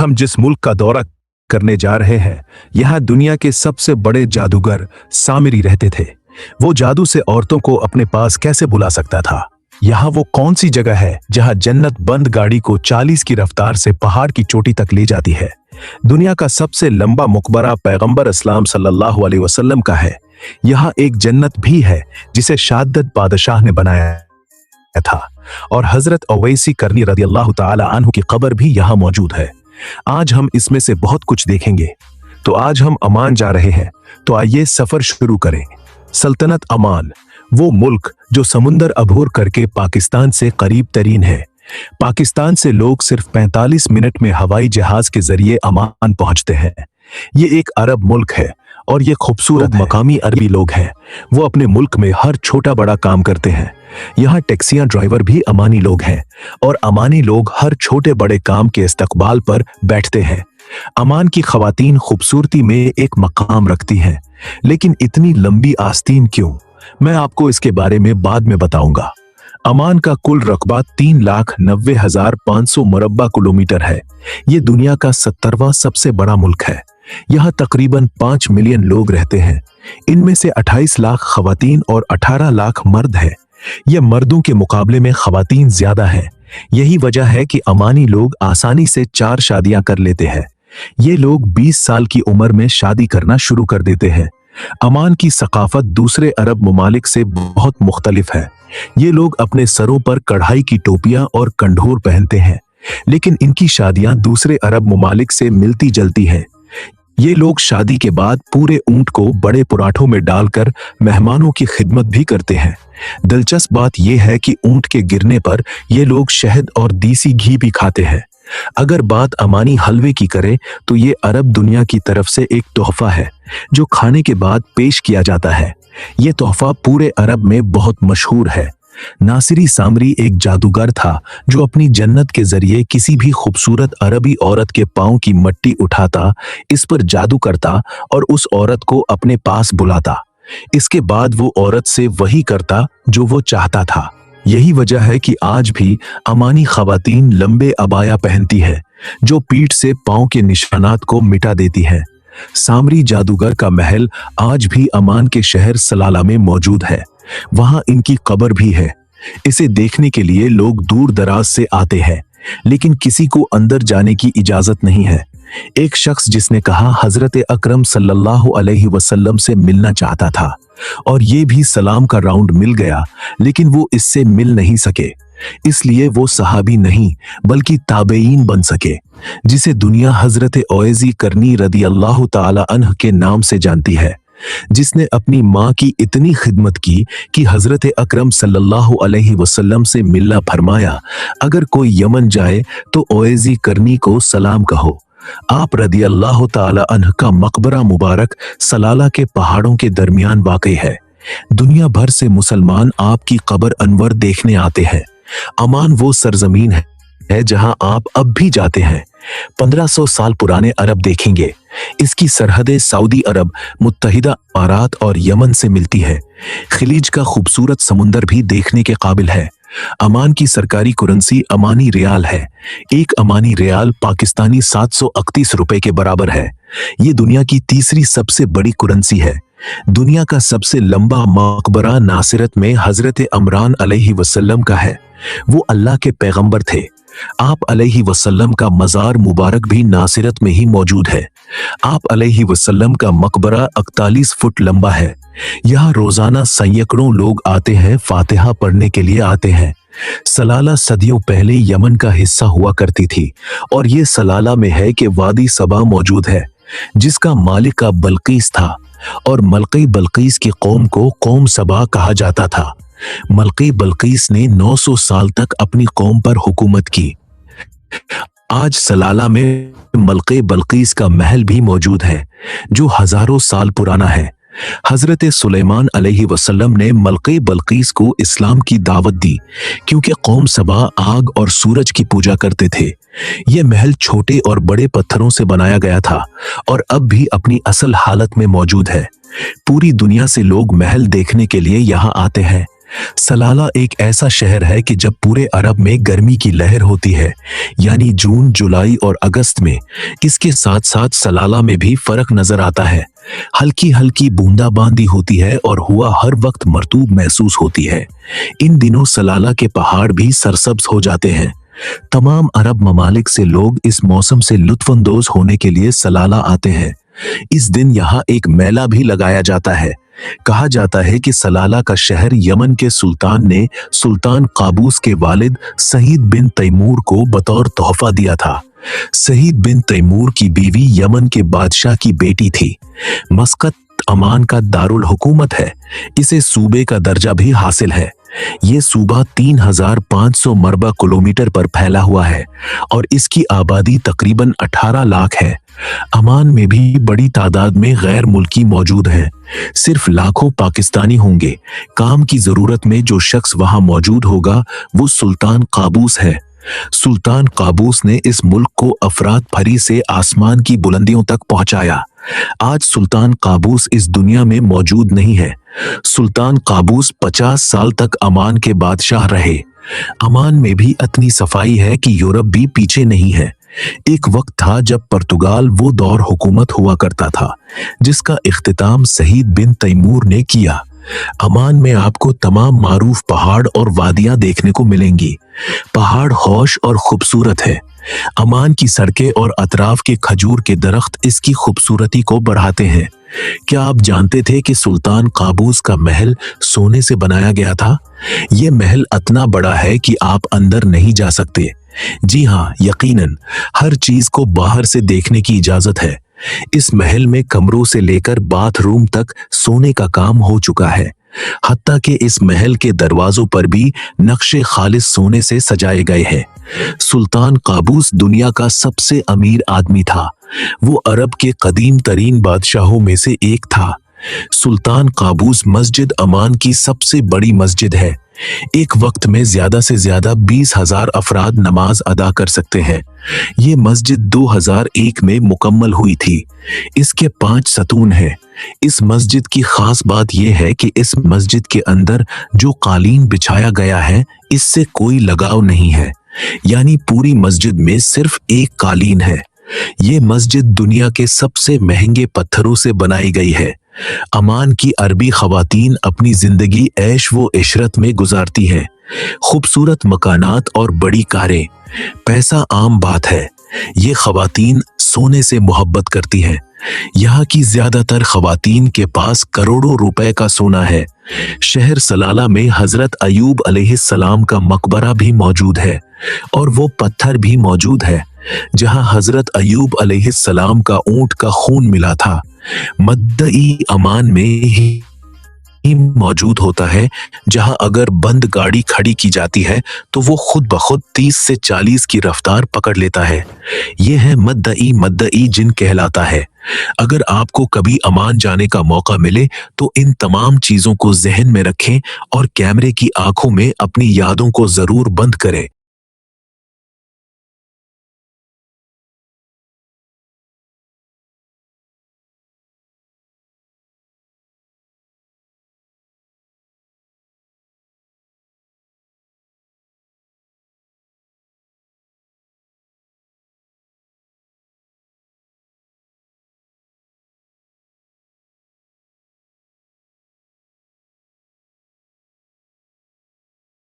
हम जिस मुल्क का दौरा करने जा रहे हैं, यहाँ दुनिया के सबसे बड़े जादूगर सामिरी रहते थे। वो जादू से औरतों को अपने पास कैसे बुला सकता था? यहाँ वो कौन सी जगह है जहाँ जन्नत बंद गाड़ी को 40 की रफ्तार से पहाड़ की चोटी तक ले जाती है? दुनिया का सबसे लंबा मकबरा पैगंबर इस्लाम सल्लल्लाहु अलैहि वसल्लम का है। यहाँ एक जन्नत भी है जिसे शाद्दत बादशाह ने बनाया था, और हजरत अवैसी करनी रदियल्लाहु ताला अन्हु की कब्र भी यहाँ मौजूद है। आज हम इसमें से बहुत कुछ देखेंगे। तो आज हम अमान जा रहे हैं, तो आइए सफर शुरू करें। सल्तनत अमान, वो मुल्क जो समुंदर अबूर करके पाकिस्तान से करीब तरीन है। पाकिस्तान से लोग सिर्फ 45 मिनट में हवाई जहाज के जरिए अमान पहुंचते हैं। ये एक अरब मुल्क है और ये खूबसूरत मकामी अरबी लोग हैं। वो अपने मुल्क में हर छोटा बड़ा काम करते हैं। यहाँ टैक्सियां ड्राइवर भी अमानी लोग हैं और अमानी लोग हर छोटे बड़े काम के इस्तकबाल पर बैठते हैं। अमान की खवातीन खूबसूरती में एक मकाम रखती हैं, लेकिन इतनी लंबी आस्तीन क्यों? मैं आपको इसके बारे में बाद में बताऊंगा। अमान का कुल रकबा 3,90,500 मुरब्बा किलोमीटर है। ये दुनिया का 70वां सबसे बड़ा मुल्क है। यहाँ तकरीबन 5 मिलियन लोग रहते हैं। इनमें से 28 लाख खवातीन और 18 लाख मर्द हैं। ये मर्दों के मुकाबले में खवातीन ज्यादा हैं। यही वजह है कि अमानी लोग आसानी से 4 शादियां कर लेते हैं। ये लोग 20 साल की उम्र में शादी करना शुरू कर देते हैं। अमान की सकाफत दूसरे अरब ममालिक से बहुत मुख्तलिफ है। ये लोग अपने सरों पर कढ़ाई की टोपियां और कंढोर पहनते हैं, लेकिन इनकी शादियां दूसरे अरब ममालिक से मिलती जलती हैं। ये लोग शादी के बाद पूरे ऊंट को बड़े पराठों में डालकर मेहमानों की खिदमत भी करते हैं। दिलचस्प बात यह है कि ऊंट के गिरने पर ये लोग शहद और देसी घी भी खाते हैं। अगर बात अमानी हलवे की करें तो ये अरब दुनिया की तरफ से एक तोहफा है जो खाने के बाद पेश किया जाता है। ये तोहफा पूरे अरब में बहुत मशहूर है। नासिरी सामरी एक जादूगर था जो अपनी जन्नत के जरिए किसी भी खूबसूरत अरबी औरत के पांव की मट्टी उठाता, इस पर जादू करता और उस औरत को अपने पास बुलाता। इसके बाद वो औरत से वही करता जो वो चाहता था। यही वजह है कि आज भी अमानी खवातीन लंबे अबाया पहनती है जो पीठ से पांव के निशानात को मिटा देती है। सामरी जादूगर का महल आज भी अमान के शहर सलाला में मौजूद है। वहां इनकी कब्र भी है। इसे देखने के लिए लोग दूर दराज से आते हैं, लेकिन किसी को अंदर जाने की इजाजत नहीं है। एक शख्स जिसने कहा हजरत अकरम सल्लल्लाहु अलैहि वसल्लम से मिलना चाहता था और ये भी सलाम का राउंड मिल गया, लेकिन वो इससे मिल नहीं सके। इसलिए वो सहाबी नहीं बल्कि ताबेईन बन सके, जिसे दुनिया हजरत ओवैसी करनी रदियल्लाहु ताला अन्हु के नाम से जानती है, जिसने अपनी माँ की इतनी खिदमत की कि हजरत अकरम सल्लल्लाहु अलैहि वसल्लम से मिलना फरमाया, अगर कोई यमन जाए तो ओवैसी करनी को सलाम कहो। आप रदियल्लाहु ताला अन्हु का मकबरा मुबारक सलाला के पहाड़ों के दरमियान वाक़ई है। दुनिया भर से मुसलमान आपकी कब्र अनवर देखने आते हैं। अमान वो सरजमीन है जहां आप अब भी जाते हैं। 1500 साल पुराने अरब देखेंगे। इसकी सरहदें सऊदी अरब, मुत्तहिदा अमारात और यमन से मिलती है। खलीज का खूबसूरत समुंदर भी देखने के काबिल है। अमान की सरकारी करेंसी अमानी रियाल है। एक अमानी रियाल पाकिस्तानी 731 रुपए के बराबर है। ये दुनिया की तीसरी सबसे बड़ी करेंसी है। दुनिया का सबसे लंबा मकबरा नासिरत में हजरत इमरान अलैहि वसल्लम का है। वो अल्लाह के पैगंबर थे। आप अलैहि वसल्लम का मजार मुबारक भी नासिरत में ही मौजूद है। आप अलैहि वसल्लम का मकबरा 41 फुट लंबा है। यहाँ रोजाना सैकड़ों लोग आते हैं, फातिहा पढ़ने के लिए आते हैं। सलाला सदियों पहले यमन का हिस्सा हुआ करती थी और ये सलाला में है कि वादी सबा मौजूद है, जिसका मालिक का बल्कीस था, और मलकी बल्कीस की कौम को कौम सबा कहा जाता था। मलकी बल्कीस ने 900 साल तक अपनी कौम पर हुकूमत की। आज सलाला में मलकी बल्कीस का महल भी मौजूद है जो हजारों साल पुराना है। हजरत सुलेमान अलैहि वसल्लम ने मलकी बल्कीस को इस्लाम की दावत दी क्योंकि कौम सबा आग और सूरज की पूजा करते थे। यह महल छोटे और बड़े पत्थरों से बनाया गया था और अब भी अपनी असल हालत में मौजूद है। पूरी दुनिया से लोग महल देखने के लिए यहाँ आते हैं। सलाला एक ऐसा शहर है कि जब पूरे अरब में गर्मी की लहर होती है, यानी जून, जुलाई और अगस्त में, इसके साथ साथ सलाला में भी फर्क नजर आता है। हल्की हल्की बूंदाबांदी होती है और हवा हर वक्त मरतूब महसूस होती है। इन दिनों सलाला के पहाड़ भी सरसब्ज हो जाते हैं। तमाम अरब ममालिक से लोग इस मौसम से लुत्फानंदोज होने के लिए सलाला आते हैं। इस दिन यहाँ एक मेला भी लगाया जाता है। कहा जाता है कि सलाला का शहर यमन के सुल्तान ने सुल्तान काबूस के वालिद सईद बिन तैमूर को बतौर तोहफा दिया था। सईद बिन तैमूर की बीवी यमन के बादशाह की बेटी थी। मस्कत अमान का दारुल हुकूमत है। इसे सूबे का दर्जा भी हासिल है। ये सूबा 3500 मरबा किलोमीटर पर फैला हुआ है और इसकी आबादी तकरीबन 18 लाख है। अमान में भी बड़ी तादाद में गैर मुल्की मौजूद हैं। सिर्फ लाखों पाकिस्तानी होंगे। काम की जरूरत में जो शख्स वहां मौजूद होगा वो सुल्तान काबूस है। सुल्तान काबूस ने इस मुल्क को अफराद फरी से आसमान की बुलंदियों तक पहुंचाया। आज सुल्तान काबूस इस दुनिया में मौजूद नहीं है। सुल्तान काबूस 50 साल तक अमान के बादशाह रहे। अमान में भी इतनी सफाई है कि यूरोप भी पीछे नहीं है। एक वक्त था जब पुर्तगाल वो दौर हुकूमत हुआ करता था जिसका इख्तिताम सईद बिन तैमूर ने किया। अमान में आपको तमाम मारूफ पहाड़ और वादियां देखने को मिलेंगी। पहाड़ हौश और खूबसूरत है। अमान की सड़कें और अतराफ के खजूर के दरख्त इसकी खूबसूरती को बढ़ाते हैं। क्या आप जानते थे कि सुल्तान काबूस का महल सोने से बनाया गया था? यह महल इतना बड़ा है कि आप अंदर नहीं जा सकते। जी हाँ, यकीनन हर चीज को बाहर से देखने की इजाजत है। इस महल में कमरों से लेकर बाथरूम तक सोने का काम हो चुका है। हत्ता कि इस महल के दरवाजों पर भी नक्शे खालिस सोने से सजाए गए हैं। सुल्तान काबूस दुनिया का सबसे अमीर आदमी था। वो अरब के कदीम तरीन बादशाहों में से एक था। सुल्तान काबूस मस्जिद अमान की सबसे बड़ी मस्जिद है। एक वक्त में ज्यादा से ज्यादा 20,000 अफराद नमाज अदा कर सकते हैं। ये मस्जिद 2001 में मुकम्मल हुई थी। इसके 5 सतून हैं। इस मस्जिद की खास बात यह है कि इस मस्जिद के अंदर जो कालीन बिछाया गया है इससे कोई लगाव नहीं है, यानी पूरी मस्जिद में सिर्फ एक कालीन है। ये मस्जिद दुनिया के सबसे महंगे पत्थरों से बनाई गई है। अमान की अरबी खवातीन अपनी जिंदगी ऐश व इशरत में गुजारती हैं। खूबसूरत मकानात और बड़ी कारें, पैसा आम बात है। ये खवातीन सोने से मोहब्बत करती हैं। यहाँ की ज्यादातर खवातीन के पास करोड़ों रुपए का सोना है। शहर सलाला में हजरत अयूब अलैहिस्सलाम का मकबरा भी मौजूद है और वो पत्थर भी मौजूद है जहाँ हजरत अयूब अलैहिस्सलाम का ऊंट का खून मिला था। मद्दई अमान में ही मौजूद होता है जहां अगर बंद गाड़ी खड़ी की जाती है तो वो खुद ब खुद 30 से 40 की रफ्तार पकड़ लेता है। यह है मद्दई जिन कहलाता है। अगर आपको कभी अमान जाने का मौका मिले तो इन तमाम चीजों को जहन में रखें और कैमरे की आंखों में अपनी यादों को जरूर बंद करें।